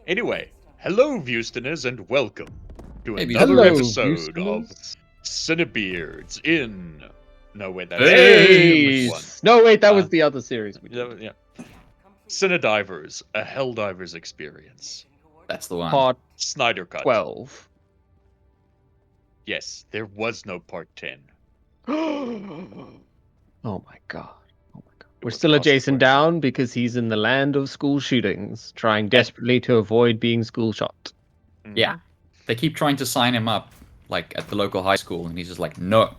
Anyway, hello, Viewstoners, and welcome to Hey, another Hello, episode of Viewstoners. Cinedivers in... No, wait, that's Hey! a different one. No, wait, that Uh, was the other series. We did. Yeah. Cinedivers, a Helldiver's experience. That's the one. Part Snyder Cut. 12. Yes, there was no part 10. Oh my god. Oh my god. We're was still a possible Jason for- down because he's in the land of school shootings, trying desperately to avoid being school shot. Mm. Yeah. They keep trying to sign him up, like, at the local high school, and he's just like, no.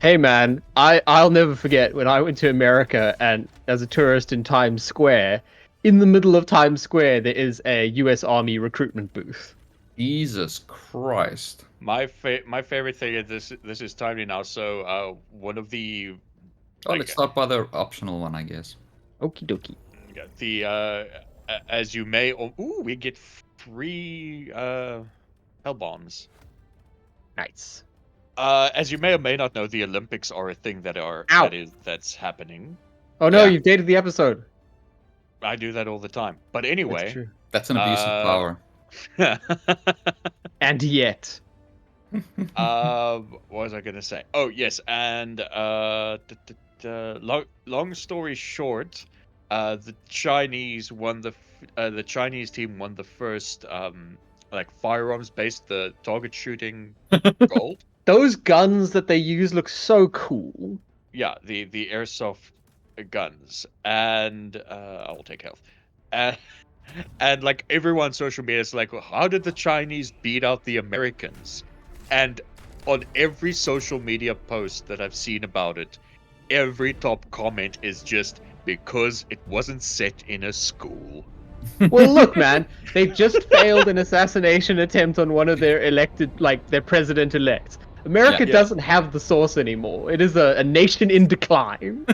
Hey man, I'll never forget when I went to America and as a tourist in Times Square, in the middle of Times Square there is a US Army recruitment booth. Jesus Christ. My favorite thing is this is timely now, so one of the... Oh, let's start by the optional one, I guess. Okie dokie. as you may... Ooh, we get free hell bombs. Nice. As you may or may not know, the Olympics are a thing that's happening. Oh no, Yeah. you've dated the episode. I do that all the time. But That's anyway, true. That's an abuse of power. And yet. what was I gonna say? Oh yes, and long story short, the Chinese team won the first firearms based the target shooting gold. Those guns that they use look so cool. Yeah, the airsoft guns, and I'll take health, and like everyone on social media is like, how did the Chinese beat out the Americans? And on every social media post that I've seen about it, every top comment is just because it wasn't set in a school. Well, look, man, they just failed an assassination attempt on one of their their president-elect. America Yeah. doesn't have the source anymore. It is a nation in decline.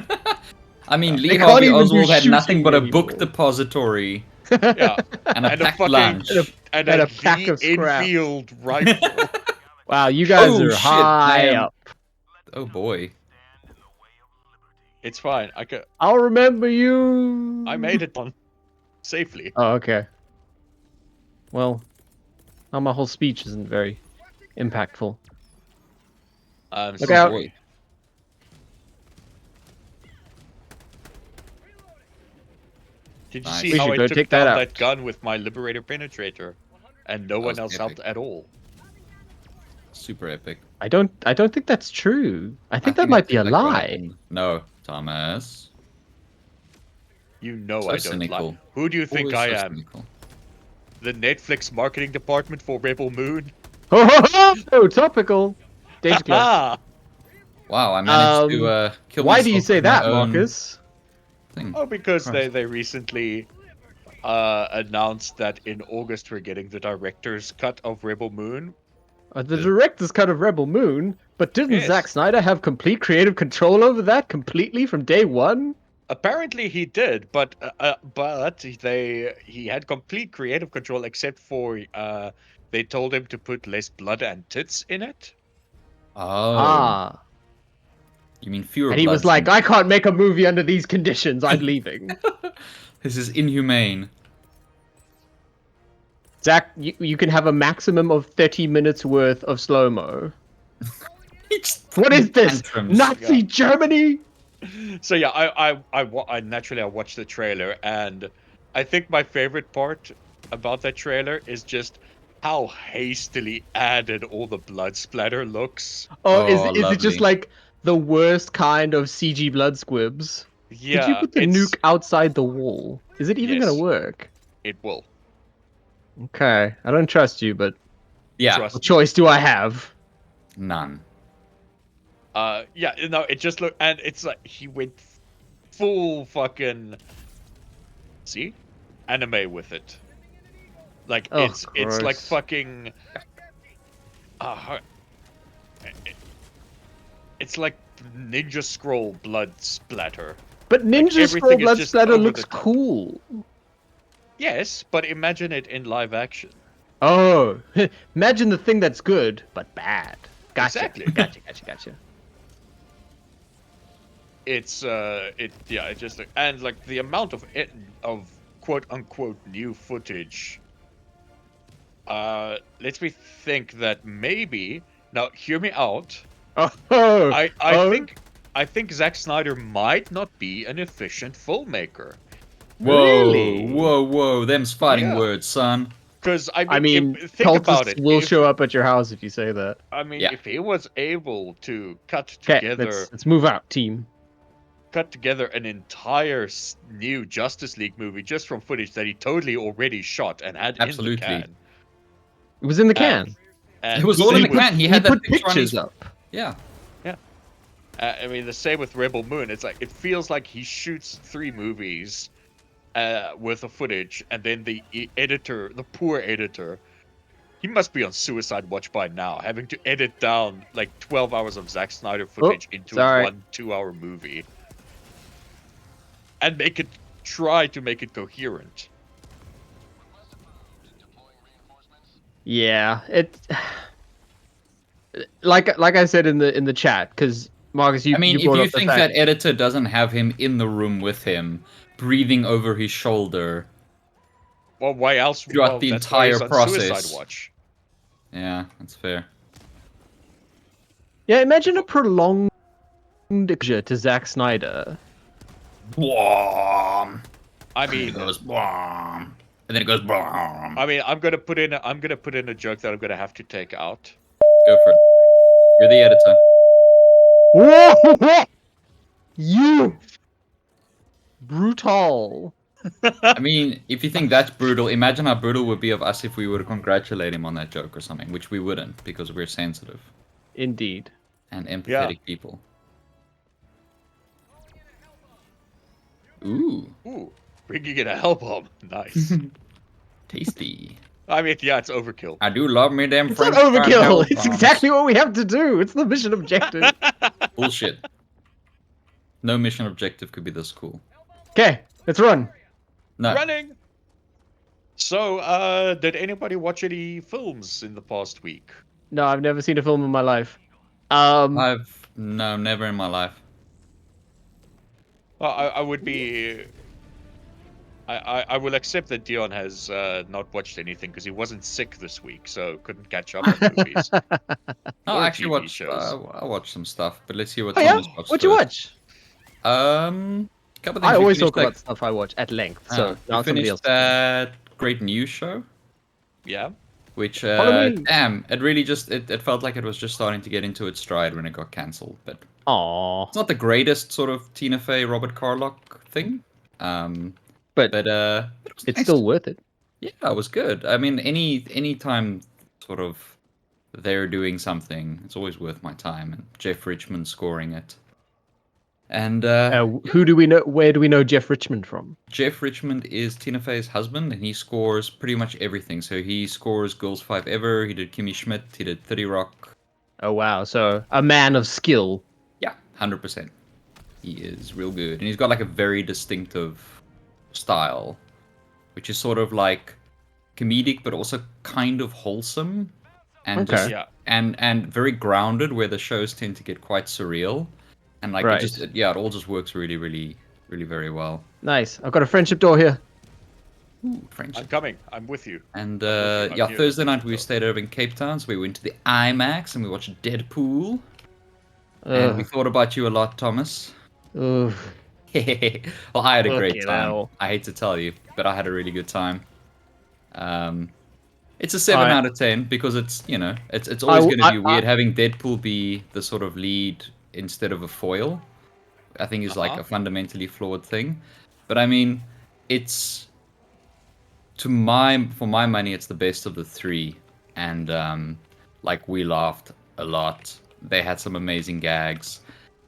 I mean, They Lee can't Harvey even do Oswald had nothing shooting but a anymore. book depository Yeah, and a and a packed fucking lunch. and a a pack of scraps. Enfield rifle. Wow, you guys Oh, are shit, high man. up. Oh boy. It's fine. I'll remember you. I made it on safely. Oh, okay. Well, now my whole speech isn't very impactful. Look So- out. Boy. Did you Nice. see We how should I go took take down that out. that gun with my Liberator Penetrator, and no one was else epic. helped at all? Super epic. I don't think that's true. I think that it might be did a look what lie. happened. No, Thomas. You know So I don't cynical. lie. Who do you think Always I so am? cynical. The Netflix marketing department for Rebel Moon? Oh, topical. Danger close. Ah! Wow, I managed to kill Why do you myself say with my that, own Marcus? thing. Oh, because Christ. they recently announced that in August we're getting the director's cut of Rebel Moon. The director's cut of Rebel Moon, but didn't Yes. Zack Snyder have complete creative control over that completely from day one? Apparently he did, but he had complete creative control except for they told him to put less blood and tits in it. Oh, you mean fewer And he was bloods like, than- I can't make a movie under these conditions, I'm leaving. This is inhumane. Zack, you can have a maximum of 30 minutes worth of slow-mo. What is this? Tantrums. Nazi Yeah. Germany? So yeah, I naturally I watched the trailer, and I think my favorite part about that trailer is just how hastily added all the blood splatter looks. Oh, is Oh, it just lovely. like the worst kind of CG blood squibs? Yeah, Did you put the nuke outside the wall? Is it even Yes. gonna work? It will. Okay, I don't trust you, but Yeah, Trust what choice do I have? none. Yeah, no, it just looked, and it's like he went full fucking anime with it. Like Oh, it's like gross. fucking it's like Ninja Scroll blood splatter. But Ninja everything Scroll is blood just splatter over looks the top. cool. Yes, but imagine it in live action. Oh, imagine the thing that's good but bad. Gotcha. Exactly. Gotcha. It's it just, and like the amount of quote-unquote new footage, lets me think that maybe... Now, hear me out. Oh, I think Zack Snyder might not be an efficient filmmaker. Whoa, Really? whoa, them's fighting Yeah. words, son. Because, I mean, think about cultists it. will show up at your house if you say that. I mean, Yeah. if he was able to cut Okay, together let's move out, team. an entire new Justice League movie just from footage that he totally already shot and had Absolutely. in the can. It was in the can. And It was the all in same the with- can. He had that put picture on his... pictures up. Yeah. I mean, the same with Rebel Moon. It's like, it feels like he shoots 3 movies worth of footage, and then the editor, the poor editor, he must be on suicide watch by now, having to edit down like 12 hours of Zack Snyder footage into sorry. one 2-hour movie. And try to make it coherent. Yeah, it. Like I said in the chat, because Marcus, you I mean, you brought if you up the think fact- that editor doesn't have him in the room with him, breathing over his shoulder... Well, why else? Throughout Well, the that's why he's entire on process. Suicide watch. Yeah, that's fair. Yeah, imagine a prolonged exposure to Zack Snyder. Bwom. I It mean, goes bwom. And then it goes bwom. I mean, I'm gonna put in a joke that I'm gonna have to take out. Go for it. You're the editor. Whoa! You brutal. I mean, if you think that's brutal, imagine how brutal it would be of us if we were to congratulate him on that joke or something, which we wouldn't, because we're sensitive Indeed. and empathetic people. Ooh, Ooh, bringing in a hell bomb. Nice. tasty. I mean, yeah, it's overkill. I do love me damn It's not French fried hell overkill. It's bombs. exactly what we have to do. It's the mission objective. Bullshit. No mission objective could be this cool. Okay, let's run. No. Running. So, did anybody watch any films in the past week? No, I've never seen a film in my life. No, never in my life. Well, I would be. I will accept that Dion has not watched anything because he wasn't sick this week, so couldn't catch up on movies. I Or actually TV watched. shows. I watched some stuff, but let's hear what Oh yeah, Thomas watched. what'd you first. watch? Couple of things. I We always finished talk about stuff I watch at length, so we now somebody else. finished that great news show, Yeah. which Follow me. damn, it really just it felt like it was just starting to get into its stride when it got cancelled. But Aww. it's not the greatest sort of Tina Fey, Robert Carlock thing. But it was it's nice. still worth it. Yeah, it was good. I mean, any time sort of they're doing something, it's always worth my time. And Jeff Richmond scoring it. And Who do we know? Where do we know Jeff Richmond from? Jeff Richmond is Tina Fey's husband, and he scores pretty much everything. So he scores Girls 5 Ever, he did Kimmy Schmidt, he did 30 Rock. Oh wow, so a man of skill. Yeah, 100%. He is real good. And he's got like a very distinctive style, which is sort of like comedic, but also kind of wholesome. And Okay. just, Yeah. and very grounded, where the shows tend to get quite surreal. And like Right. it all just works really, really, really very well. Nice. I've got a friendship door here. Ooh, French. I'm coming. I'm with you. And I'm yeah, here. Thursday night we stayed over in Cape Town, so we went to the IMAX and we watched Deadpool. And we thought about you a lot, Thomas. Ugh. Well, I had a great Fucking time. hell. I hate to tell you, but I had a really good time. It's a 7 I- out of 10 because it's it's always going to be I- weird having Deadpool be the sort of lead instead of a foil. I think is like Uh-huh. a fundamentally flawed thing, but I mean, it's for my money, it's the best of the 3, and like we laughed a lot. They had some amazing gags,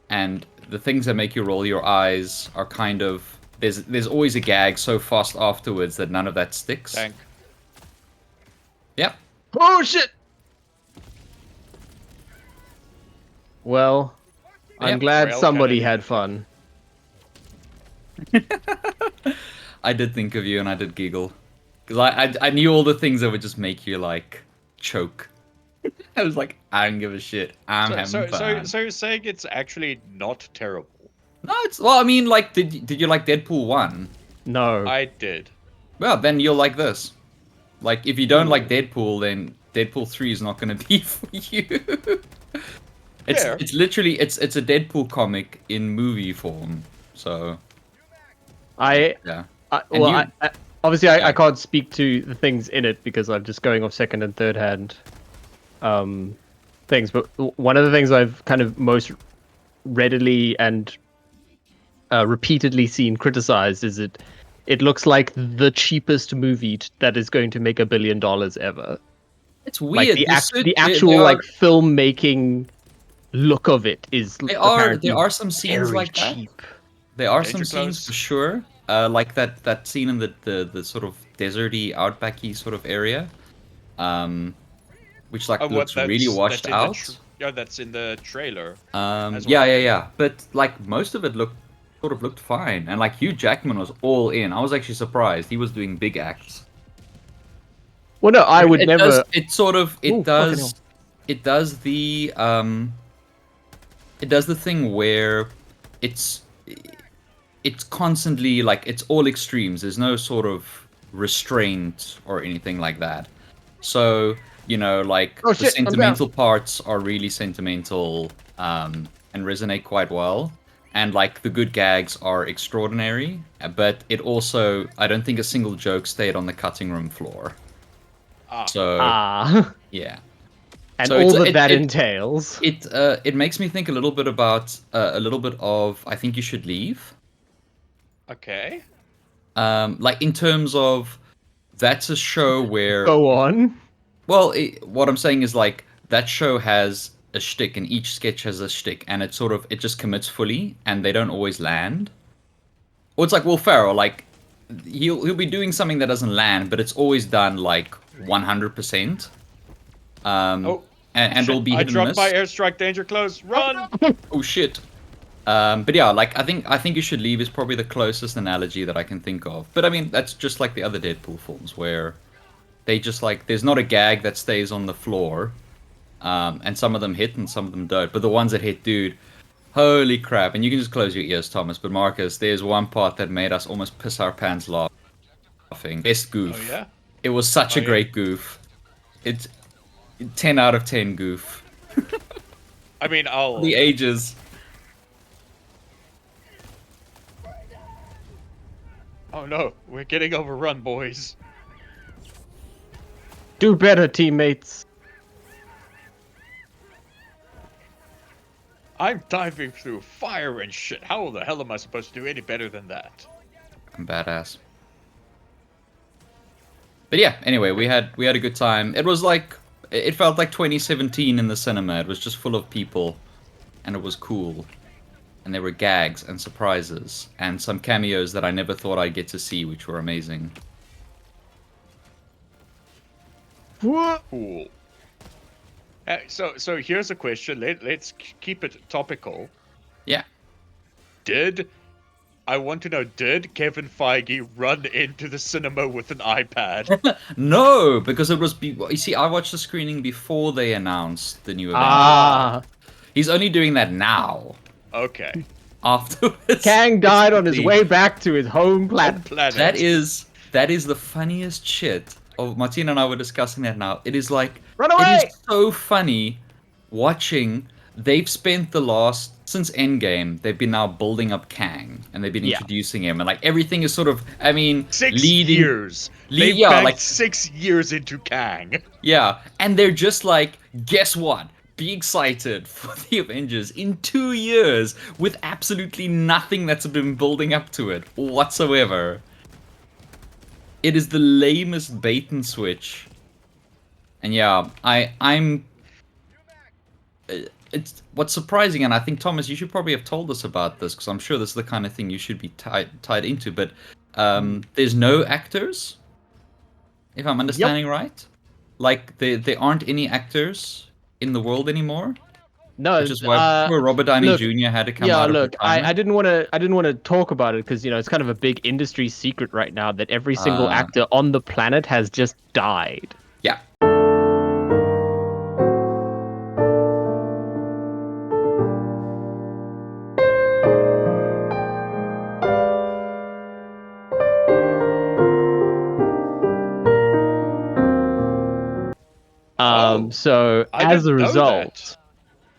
and the things that make you roll your eyes are kind of there's always a gag so fast afterwards that none of that sticks. Tank. Yep. Oh shit! Well, I'm Yep. glad Rail somebody cannon. had fun. I did think of you and I did giggle. Because I knew all the things that would just make you, like, choke. I was like, I don't give a shit. I'm having fun. So you're saying it's actually not terrible? No, well, I mean, like, did you like Deadpool 1? No. I did. Well, then you'll like this. Like, if you don't like Deadpool, then Deadpool 3 is not going to be for you. Fair. It's literally it's a Deadpool comic in movie form. So yeah. Obviously, Yeah. I can't speak to the things in it because I'm just going off second and third hand things. But one of the things I've kind of most readily and repeatedly seen criticized is it looks like the cheapest movie that is going to make $1 billion ever. It's Like weird. the actual like filmmaking look of it is there apparently are some scenes very like that. cheap. There are Danger some scenes Close. for sure. Like that scene in the sort of deserty, outbacky sort of area, which like looks really washed out. That's in the trailer. as Yeah, well. yeah. But like most of it looked fine, and like Hugh Jackman was all in. I was actually surprised. He was doing big acts. Well, no, I would It never. does, Ooh, fucking hell. it does the thing where it's constantly like it's all extremes. There's no sort of restraint or anything like that. So, you know, like Oh, the shit, I'm down. sentimental parts are really sentimental and resonate quite well. And like the good gags are extraordinary, but it also I don't think a single joke stayed on the cutting room floor. So yeah. And So all it that entails. it makes me think a little bit about a little bit of I Think You Should Leave. Okay. Like in terms of that's a show where Go on. well, what I'm saying is like that show has a shtick, and each sketch has a shtick, and it just commits fully, and they don't always land. Or it's like Will Ferrell, like he'll be doing something that doesn't land, but it's always done like 100%. Oh, And shit, it'll be I hit and dropped miss. my airstrike. Danger close. Run! Oh shit. But yeah, like I think You Should Leave is probably the closest analogy that I can think of. But I mean, that's just like the other Deadpool films where they just like there's not a gag that stays on the floor, and some of them hit and some of them don't. But the ones that hit, dude, holy crap! And you can just close your ears, Thomas. But Marcus, there's one part that made us almost piss our pants laughing. Best goof. Oh yeah. It was such a yeah. great goof. It's 10 out of 10 goof. I mean, The ages. Oh no, we're getting overrun, boys. Do better, teammates. I'm diving through fire and shit. How the hell am I supposed to do any better than that? I'm badass. But yeah, anyway, we had a good time. It felt like 2017 in the cinema. It was just full of people, and it was cool. And there were gags and surprises and some cameos that I never thought I'd get to see, which were amazing. Cool. So here's a question. Let's keep it topical. Yeah. I want to know, did Kevin Feige run into the cinema with an iPad? No, because it was... You see, I watched the screening before they announced the new event. Ah. He's only doing that now. Okay. Afterwards. Kang died on his way back to his home planet. That is the funniest shit. Oh, Martina and I were discussing that now. It is like... Run away! It is so funny watching... They've spent since Endgame, they've been now building up Kang, and they've been introducing him, and like everything is sort of, I mean, 6 years. They've banked 6 years into Kang. Yeah, and they're just like, guess what? Be excited for the Avengers in 2 years with absolutely nothing that's been building up to it whatsoever. It is the lamest bait and switch. And yeah, I'm. It's what's surprising, and I think Thomas, you should probably have told us about this because I'm sure this is the kind of thing you should be tied into. But there's no actors, if I'm understanding right. Like there aren't any actors in the world anymore. No, which is why poor Robert Downey Jr. had to come out of retirement. I didn't want to talk about it because it's kind of a big industry secret right now that every single actor on the planet has just died. Yeah. So I as a didn't know result, that.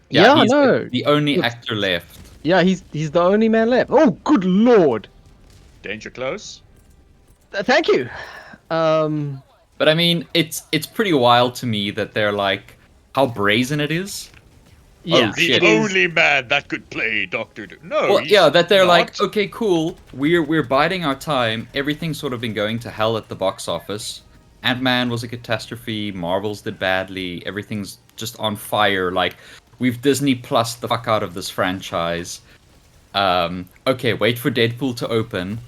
yeah, he's no, the only Look. actor left. yeah, he's the only man left. Oh, good lord! Danger close. Thank you. But I mean, it's pretty wild to me that they're like, how brazen it is. Yeah, Oh, The shit. only man that could play Doctor Doom. No, Well, he's yeah, that they're like, not. okay, cool. We're biding our time. Everything's sort of been going to hell at the box office. Ant-Man was a catastrophe. Marvels did badly. Everything's just on fire. Like, we've Disney Plus the fuck out of this franchise. Okay, wait for Deadpool to open.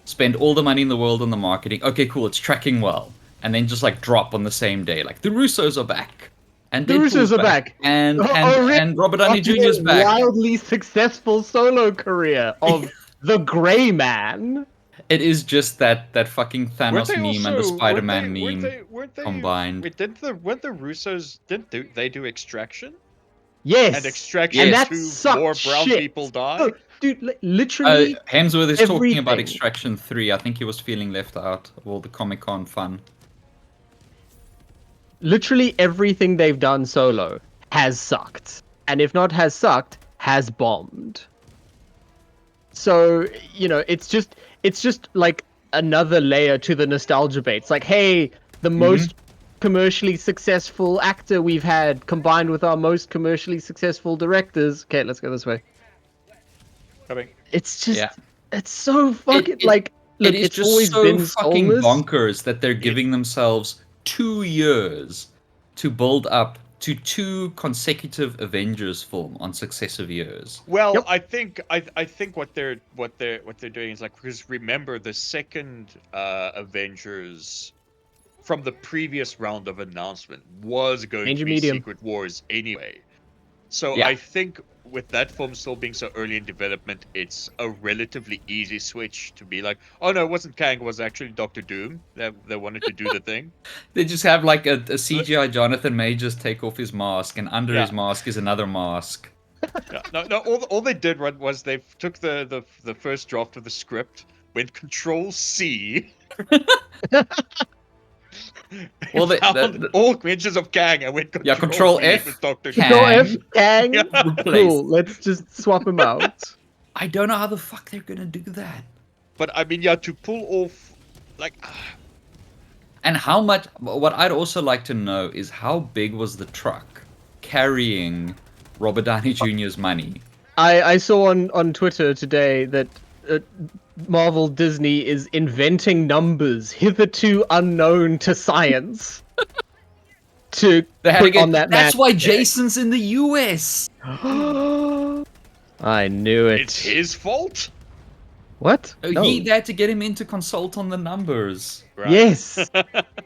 Spend all the money in the world on the marketing. Okay, cool, it's tracking well. And then just like drop on the same day. Like, the Russos are back. And the Deadpool's Russos are back. And really? and Robert Downey After Jr.'s their back. wildly successful solo career of the Gray Man. It is just that fucking Weren't Thanos they meme and the also- Spider-Man weren't meme they- weren't they- combined. Wait, weren't the Russos? Didn't they do Extraction? Yes. And Extraction And that 2, sucked more brown shit. people die. Oh, dude, literally. Hemsworth is talking about everything. Extraction 3. I think he was feeling left out of all the Comic-Con fun. Literally everything they've done solo has sucked, and if not has sucked, has bombed. So it's just like another layer to the nostalgia bait. It's like, hey, the most commercially successful actor we've had combined with our most commercially successful directors. Okay, let's go this way. Coming. It's just, Yeah. it's so fucking It look, is it's just always so been fucking soulless. bonkers that they're giving themselves 2 years to build up to 2 consecutive Avengers film on successive years. Well, Yep. I think what they're doing is like, because remember the second Avengers from the previous round of announcement was going Danger to be medium. Secret Wars anyway. So Yeah. I think with that film still being so early in development, it's a relatively easy switch to be like, oh no, it wasn't Kang, it was actually Doctor Doom. They wanted to do the thing. They just have like a CGI Jonathan Majors take off his mask, and under Yeah. his mask is another mask. Yeah, no. All they did was they took the first draft of the script, went Control C. Well, found all mentions of Kang and went Yeah, Control Control V F, with Doctor Kang. Control F, Kang. Yeah. Replace. Cool. Let's just swap him out. I don't know how the fuck they're gonna do that. But I mean, yeah, to pull off, like, And how much? What I'd also like to know is how big was the truck carrying Robert Downey Jr.'s money? I saw on Twitter today that Marvel Disney is inventing numbers hitherto unknown to science to They had to put get, on that that's map. why Jason's in the US. I knew it. it's his fault. What? No. They had to get him in to consult on the numbers. Right. Yes.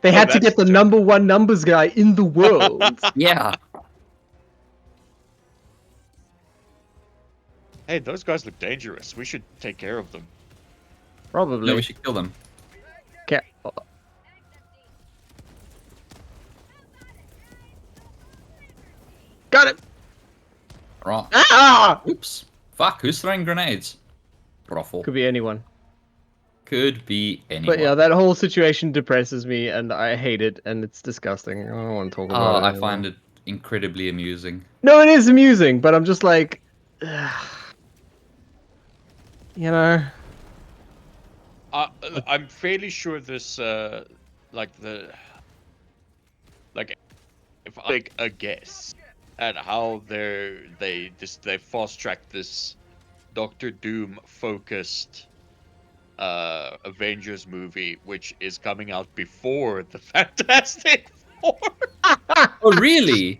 They had to that's get the true. number one numbers guy in the world. Yeah. Hey, those guys look dangerous. We should take care of them. Probably. No, we should kill them. Okay. Got it. Right. Ah! Oops. Fuck, who's throwing grenades? Ruffle. Could be anyone. Could be anyone. But yeah, that whole situation depresses me, and I hate it, and it's disgusting. I don't want to talk about it. I find it incredibly amusing. No, it is amusing, but I'm just like, you know. I'm fairly sure this, if I take a guess at how they fast tracked this Doctor Doom focused Avengers movie, which is coming out before the Fantastic Four. Oh, really?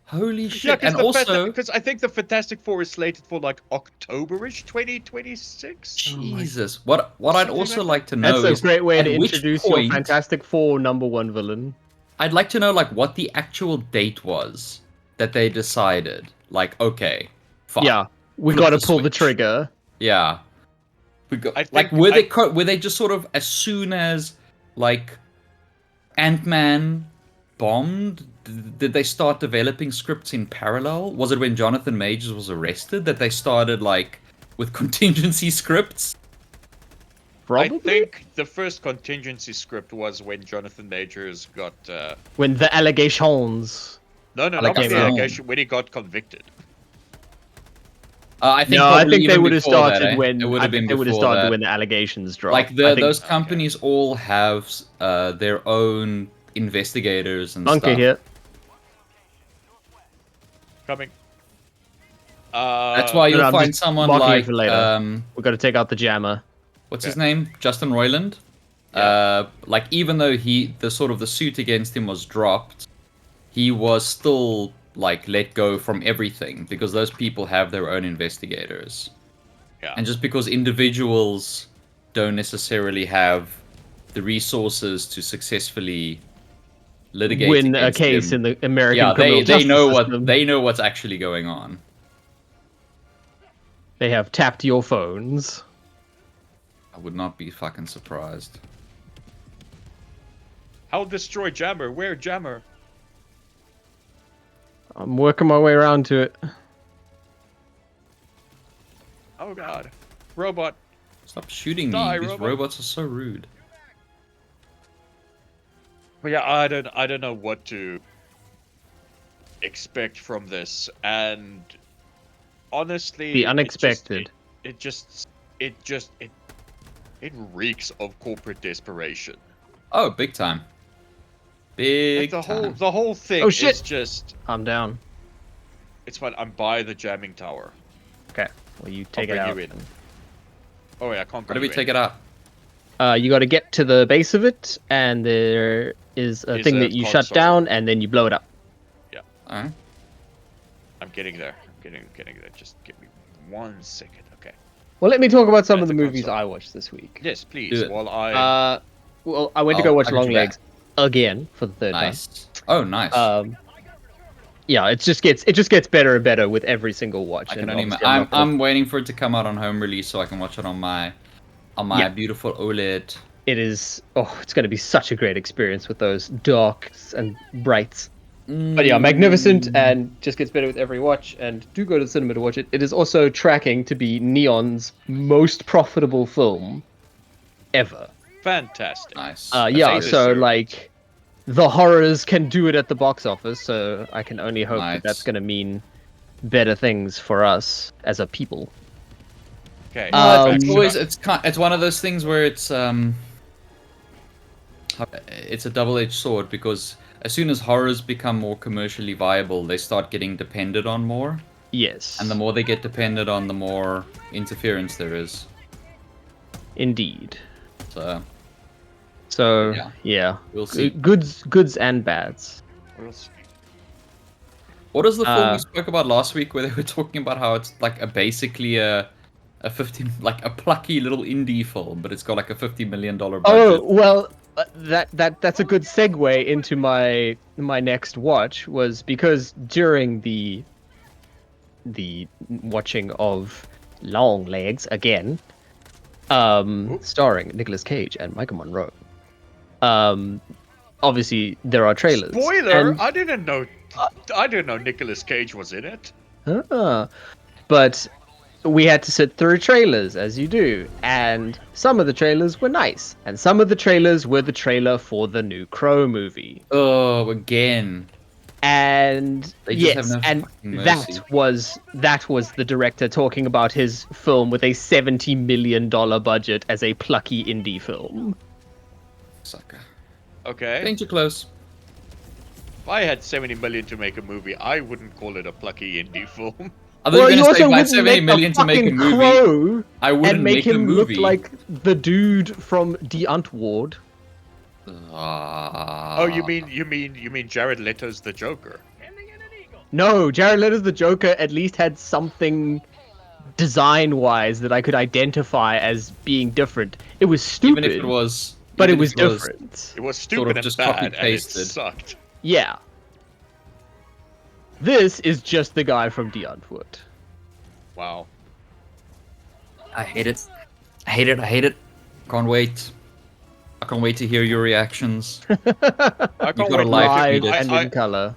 Holy shit. Yeah, And also, because I think the Fantastic Four is slated for like October-ish 2026. Jesus. What I'd Something also like like to know That's is a great way at to which introduce your point- Fantastic Four #1 villain. I'd like to know like what the actual date was that they decided. Like, okay, fine. Yeah, we Flip got to the pull the switch. trigger. Yeah. We got, I like, think were they just sort of, as soon as like Ant-Man bombed, did they start developing scripts in parallel? Was it when Jonathan Majors was arrested that they started like with contingency scripts? Probably I think the first contingency script was when Jonathan Majors got. when the allegations. No, not Allegation. the allegation. When he got convicted. I think No, I probably think they even would have before that, started eh? when It would have been they would have before started that. when the allegations dropped. Like I think those Okay. companies all have their own investigators and Bunker stuff. here. Coming. That's why No, you'll I'm find just someone marking it like for later. We've got to take out the jammer. what's Okay. his name? Justin Roiland. Yeah. Like even though the suit against him was dropped, he was still like let go from everything because those people have their own investigators. Yeah. And just because individuals don't necessarily have the resources to successfully litigate Win a against case him, in the American yeah, criminal they justice know system. they know what's actually going on. They have tapped your phones. I would not be fucking surprised. How destroy Jammer? Where Jammer? I'm working my way around to it. Oh god. Robot. Stop shooting me. Die, These robot. robots are so rude. But yeah, I don't know what to expect from this, and honestly, The unexpected. It just reeks of corporate desperation. Oh, big time. Big Like time. the whole thing Oh, shit. is just. I'm down. It's fine. I'm by the jamming tower. Okay. Well, you take I'll it bring out. you in. Oh yeah, I can't. How do we take it out? You got to get to the base of it, and there is a Is thing a that you shut console. down, and then you blow it up. Alright. I'm getting there. I'm getting there. Just give me 1 second. Okay. Well, let me talk about some At of the the movies console. I watched this week. Yes, please. Do it. While I. Well, I went to Oh, go watch I got Long you back. Legs again for the third Nice. Oh, nice. time. Yeah, it just gets better and better with every single watch. I can and only. obviously I'm not gonna- I'm waiting for it to come out on home release so I can watch it on my Yeah. beautiful OLED. It is. Oh, it's going to be such a great experience with those darks and brights. But yeah, magnificent, and just gets better with every watch. And do go to the cinema to watch it. It is also tracking to be Neon's most profitable film ever. Fantastic. Nice. Yeah, think so so. like the horrors can do it at the box office. So I can only hope Nice. that that's going to mean better things for us as a people. Okay. It's one of those things where it's a double-edged sword because as soon as horrors become more commercially viable, they start getting depended on more, Yes. and the more they get depended on, the more interference there is. Indeed. So So yeah, we'll see. goods and bads. We'll see. What is the film we spoke about last week where they were talking about how it's like basically a 50 like a plucky little indie film, but it's got like a $50 million budget. Oh well, that's a good segue into my next watch, was because during the watching of Long Legs again, starring Nicolas Cage and Michael Monroe. Obviously there are trailers. Spoiler! and- I didn't know Nicolas Cage was in it. But we had to sit through trailers, as you do, and some of the trailers were nice, and some of the trailers were the trailer for the new Crow movie. Oh, again. And They just have yes, no and fucking mercy. that was the director talking about his film with a $70 million budget as a plucky indie film. Sucker. Okay. Ain't you close? If I had 70 million to make a movie, I wouldn't call it a plucky indie film. I thought you were gonna say if I had 70 make million a to make a fucking movie, Crow I wouldn't and make make a him look movie. like the dude from Die Antwoord. Oh, you mean Jared Leto's the Joker? No, Jared Leto's the Joker at least had something design-wise that I could identify as being different. It was stupid, Even if it was, but it even was if different. It was Sort stupid of and just bad, and it copy-pasted. sucked. Yeah. This is just the guy from Die Antwoord. Wow. I hate it. I hate it. I hate it. Can't wait. I can't wait to hear your reactions. I You've can't got a wait for live Live tweet it. and in color.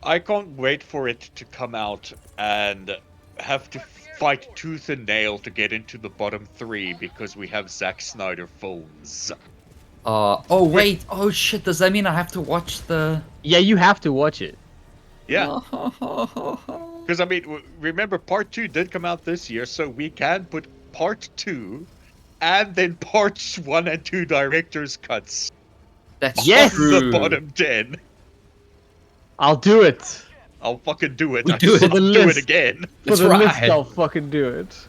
I can't wait for it to come out and have to fight tooth and nail to get into the bottom 3 because we have Zack Snyder films. Oh wait, oh shit, does that mean I have to watch the... Yeah, you have to watch it. Yeah. Because, I mean, remember, part 2 did come out this year, so we can put part 2 and then parts 1 and 2 director's cuts That's Yes! on true. the bottom 10. I'll do it. I'll fucking do it. We do it. I'll For the do it list. again. For That's the list, right. I'll fucking do it.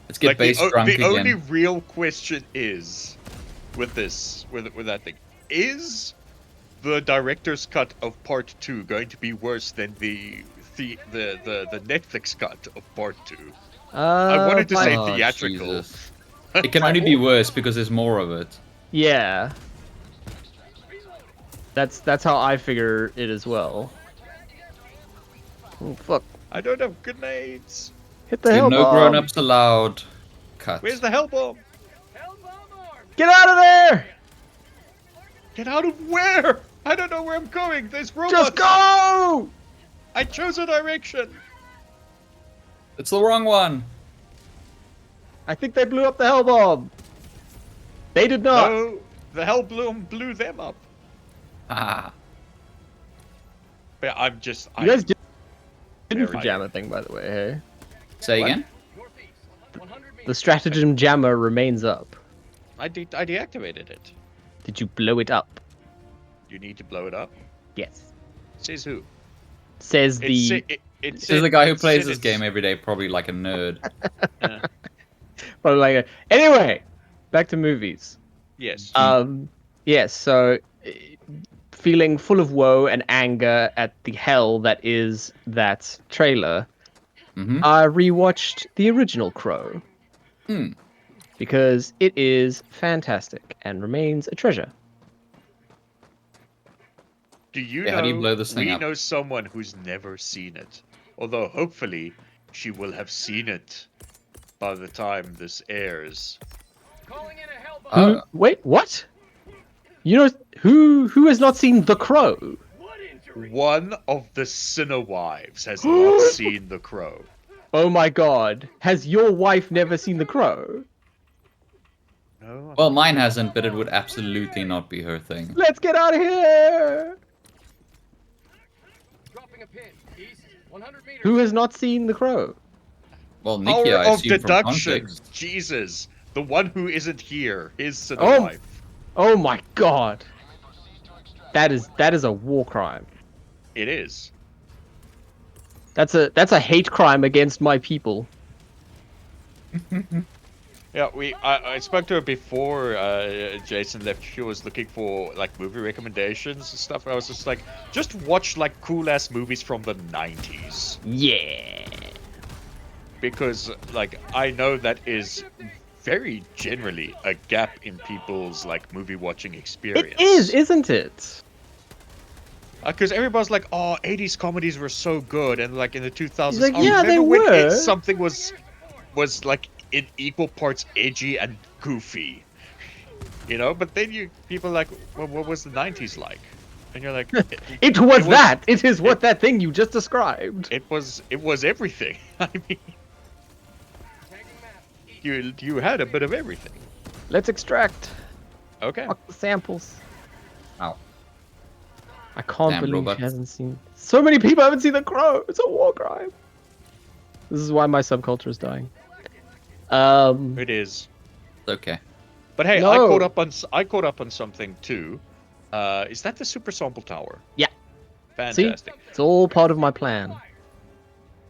Let's get bass drunk the again. only real question is, with this, with that thing, is the director's cut of part 2 going to be worse than the Netflix cut of part 2? I wanted to say Oh, theatrical. Jesus. It can only be worse because there's more of it. Yeah. That's how I figure it as well. Oh fuck! I don't have grenades. Hit the So hell no bomb. grown-ups allowed. Cut. Where's the hell bomb? Get out of there! Get out of where? I don't know where I'm going. There's robots. Just go! I chose a direction. It's the wrong one. I think they blew up the hell bomb. They did not. No, the hell blew them up. Ah. But I'm just. You guys did the Very pajama thing, by the way. Hey, Say What? again? the stratagem jammer remains up. I deactivated it. Did you blow it up? You need to blow it up. Yes. Says who? Says It the. This is the guy who plays this it's- game every day, probably like a nerd. But like, anyway, back to movies. Yes. Yes. So, feeling full of woe and anger at the hell that is that trailer, Mm-hmm. I rewatched the original Crow Hmm. because it is fantastic and remains a treasure. Do you Yeah, know? how do you blow this thing we up? know someone who's never seen it. Although hopefully she will have seen it by the time this airs. Oh, Wait, what? You know who has not seen The Crow? One of the Cinewives has not seen The Crow. Oh my god. Has your wife never seen The Crow? No. well, mine hasn't, but it would absolutely not be her thing. Let's get out of here! Who has not seen The Crow? Well, Nikki, Power I of assume from deduction. context. Jesus, the one who isn't here, his Oh. Cinewife. Oh my god. That is a war crime. It is. That's a hate crime against my people. Yeah, I spoke to her before Jason left. She was looking for like movie recommendations and stuff. I was just like, just watch like cool ass movies from the 90s. Yeah. Because like I know that is very generally a gap in people's like movie watching experience. It is, isn't it? Because everybody's like, oh, 80s comedies were so good, and like in the 2000s, He's like, oh, yeah, they remember when were. something was like in equal parts edgy and goofy, you know? But then people are like, well, what was the 90s like? And you're like, It was that. It is what that thing you just described. it was everything. I mean, you had a bit of everything. Let's extract. Okay. Fuck the samples. Ow. I can't Damn believe robot. she hasn't seen. So many people haven't seen The Crow. It's a war crime. This is why my subculture is dying. It is. It's okay. But hey, No. I caught up on something too. Is that the Super Sample Tower? Yeah. Fantastic. See, it's all part of my plan.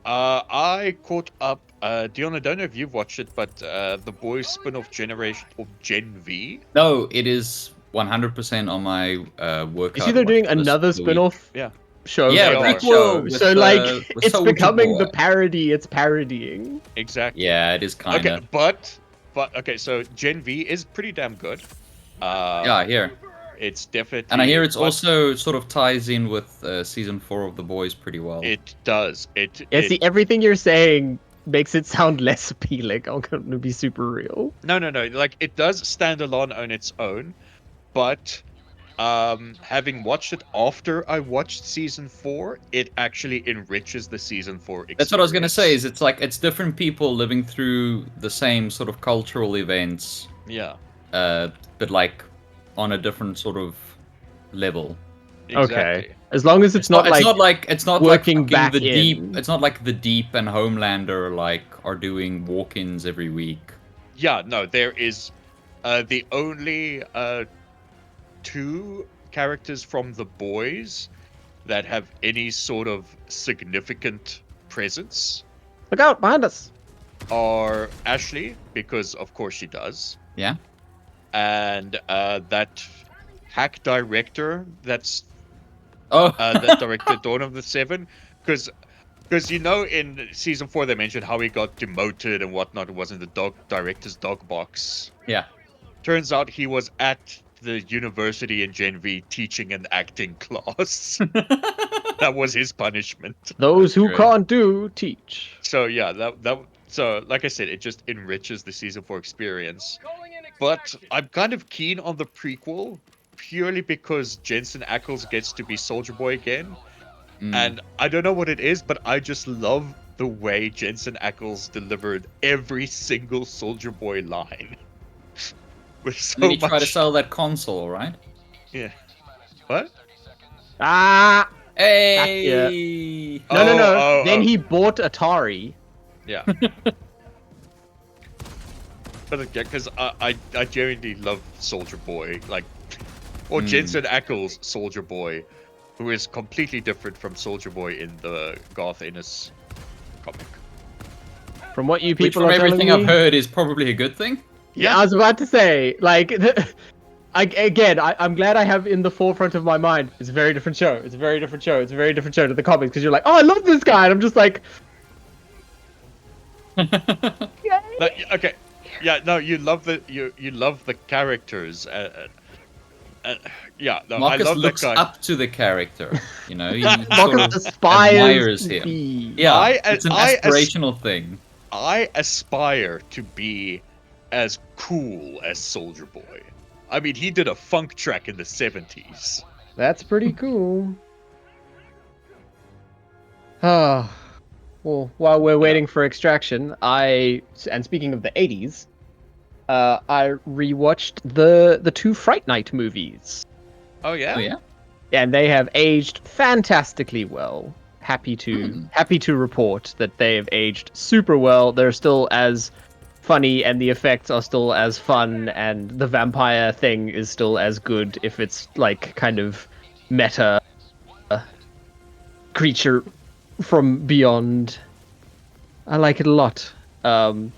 I caught up. Dion, I don't know if you've watched it, but the Boys spin-off generation of Gen V. No, it is 100% on my workout. You see, they're doing watch list another of the week. spin-off Yeah. show. Yeah, they of are. that show. with, So like, with it's Soulja becoming Boy. the parody it's parodying. Exactly. Yeah, it is kind Okay, of. but okay, so Gen V is pretty damn good. Yeah, I hear. It's definitely. And I hear it's but also sort of ties in with season 4 of The Boys pretty well. It does. It. Yeah, it see, everything you're saying makes it sound less appealing. I'm gonna be super real. No. Like it does stand alone on its own, but having watched it after I watched season 4, it actually enriches the season 4 experience. That's what I was gonna say. Is it's like it's different people living through the same sort of cultural events, Yeah, but like on a different sort of level. exactly. Okay. As long as it's not like it's not working like back the deep. in. It's not like the Deep and Homelander like are doing walk-ins every week. Yeah, no, there is the only 2 characters from The Boys that have any sort of significant presence Look out behind us. are Ashley, because of course she does, Yeah. and that hack director that's Oh. that directed Dawn of the Seven, because in season 4 they mentioned how he got demoted and whatnot. It wasn't the director's dog box. Yeah. Turns out he was at the university in Gen V teaching an acting class. That was his punishment. Those who Great. can't do, teach. So yeah, so like I said, it just enriches the season 4 experience. But I'm kind of keen on the prequel purely because Jensen Ackles gets to be Soldier Boy again. And I don't know what it is, but I just love the way Jensen Ackles delivered every single Soldier Boy line. With so And then you much. try to sell that console, right? Yeah. What? Ah! Hey. No, no, no. Oh, Then oh. he bought Atari. Yeah. But yeah, because I genuinely love Soldier Boy, or Jensen Ackles Soldier Boy, who is completely different from Soldier Boy in the Garth Ennis comic. From what you Which, people from are telling everything me, I've heard, is probably a good thing. Yeah, I was about to say, like, I'm glad I have in the forefront of my mind. It's a very different show. It's a very different show. It's a very different show to the comics because you're like, oh, I love this guy, and I'm just like, Okay, yeah, no, you love the characters. Yeah, no, Marcus I love looks that guy. up to the character. You know, he sort Marcus of aspires admires to him. be. Yeah, it's an I aspirational thing. I aspire to be as cool as Soldier Boy. I mean, he did a funk track in the 70s. That's pretty cool. Ah, well, while we're waiting for Extraction, and speaking of the 80s, I rewatched the 2 Fright Night movies. Oh yeah? Oh yeah. And they have aged fantastically well. Happy to report that they have aged super well. They're still as funny, and the effects are still as fun, and the vampire thing is still as good if it's like kind of meta creature from beyond. I like it a lot. And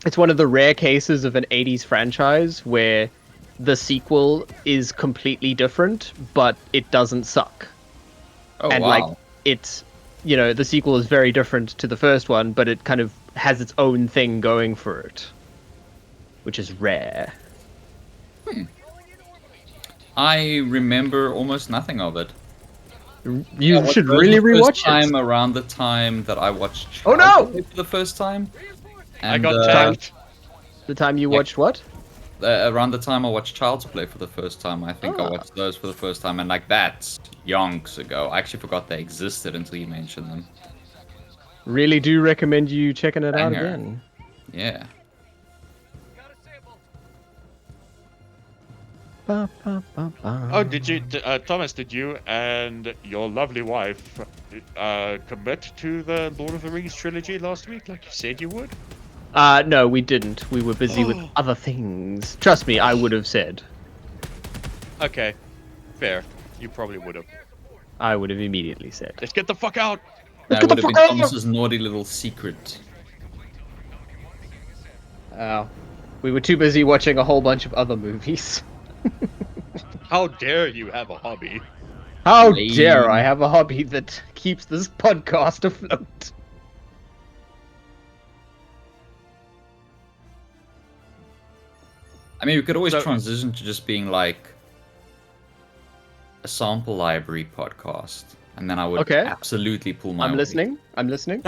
it's one of the rare cases of an 80s franchise where the sequel is completely different, but it doesn't suck. Oh And wow. like it's, the sequel is very different to the first one, but it kind of has its own thing going for it, which is rare. I remember almost nothing of it. You should Those really were the first rewatch time it. around the time that I watched Oh, no! Child's Play for the first time. I And, got tagged. The time you watched what? around the time I watched Child's Play for the first time. I think I Ah. watched those for the first time, and like that's yonks ago. I actually forgot they existed until you mentioned them. Really do recommend you checking it out Banger. again. Yeah. Ba, ba, ba, ba. Oh, Thomas, did you and your lovely wife commit to the Lord of the Rings trilogy last week like you said you would? No, we didn't. We were busy with other things. Trust me, I would have said. Okay, fair. You probably would have. I would have immediately said. Let's get the fuck out! That get the would have been fuck out! Thomas's naughty little secret. We were too busy watching a whole bunch of other movies. How dare you have a hobby? How Lame. dare I have a hobby that keeps this podcast afloat? I mean, we could always So- transition to just being like a sample library podcast, and then I would Okay. absolutely pull my I'm weight. listening. I'm listening.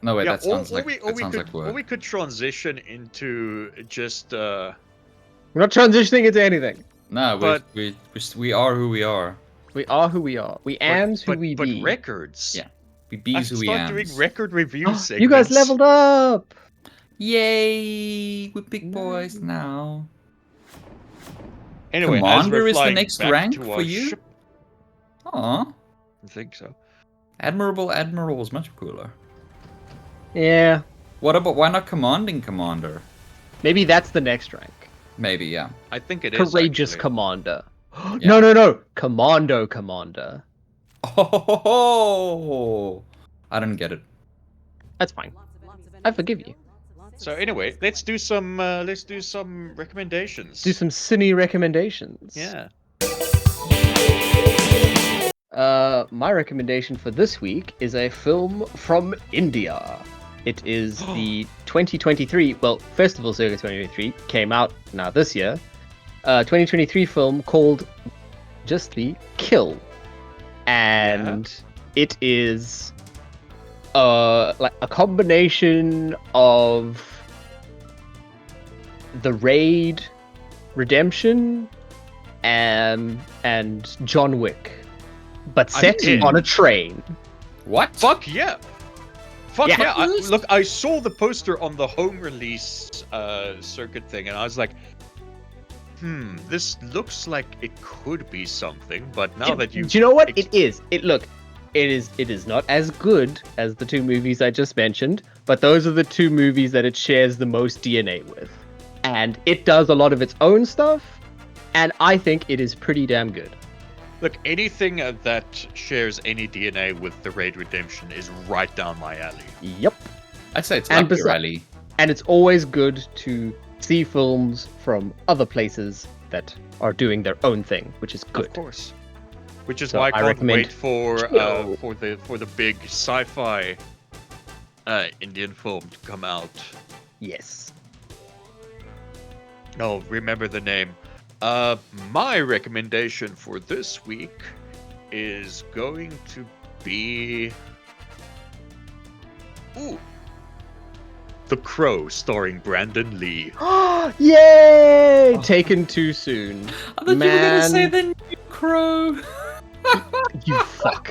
No, wait, Yeah, that sounds or like we like or work. we could transition into just We're not transitioning into anything. No, but- we are who we are. We are who we are. We ams who we but be. records. Yeah. We I bees should who we start doing ams. record review segments. You guys leveled up. Yay! We're big boys now. Anyway, as Commander we're is the flying next back rank to for our you? ship- Aw. I think so. Admiral is much cooler. Yeah. What about why not Commanding Commander? Maybe that's the next rank. Maybe, yeah. I think it is Courageous actually. Commander. Yeah. No. Commando Commander. Oh, I don't get it. That's fine. I forgive you. So anyway, let's do some recommendations. Do some cine recommendations. Yeah. My recommendation for this week is a film from India. It is the 2023, well, Festival Circuit 2023 came out now this year. 2023 film called Justly Kill. And it is like a combination of The Raid, Redemption, and John Wick, but set in. on a train. What? Fuck yeah! Fuck Yeah. yeah! Look, I saw the poster on the home release circuit thing, and I was like, this looks like it could be something. But now that you, Do you know what it is? It is not as good as the two movies I just mentioned, but those are the two movies that it shares the most DNA with. And it does a lot of its own stuff, and I think it is pretty damn good. look, anything that shares any DNA with the Raid Redemption is right down my alley. Yep. I'd say it's And like your alley. And it's always good to see films from other places that are doing their own thing, which is good. Of course. Which is So why I I can't recommend wait for Kill. the big sci-fi Indian film to come out. Yes. Oh, remember the name. My recommendation for this week is going to be The Crow, starring Brandon Lee. Yay! Taken too soon. I thought you were gonna say the new Crow. You fuck.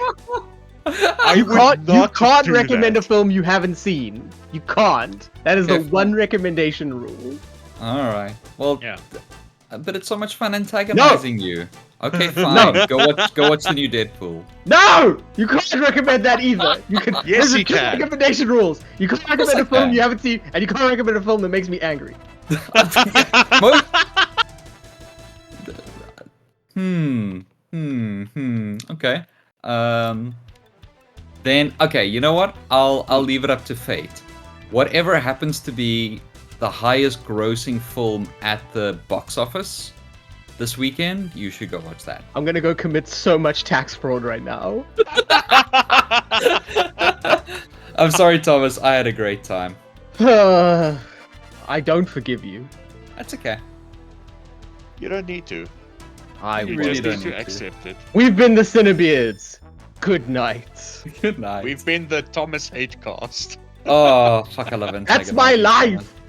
I You would not can't do recommend that. a film you haven't seen. You can't. That is the Okay, one recommendation rule. All right. Well, Yeah. but it's so much fun antagonizing you. Okay, fine. No. Go watch the new Deadpool. No! You can't recommend that either. You can. Yes, There's you two can. recommendation rules. You can't recommend I a film can. you haven't seen, and you can't recommend a film that makes me angry. Most... Okay. Then okay, you know what? I'll leave it up to fate. Whatever happens to be the highest grossing film at the box office this weekend, you should go watch that. I'm gonna go commit so much tax fraud right now. I'm sorry, Thomas. I had a great time. I don't forgive you. That's okay. You don't need to. I You really just don't need to need to. accept it. We've been the Cinebeards. Good night. Good night. We've been the Thomas Hate Cast. Oh, fuck, I love That's my antagonizing life. someone.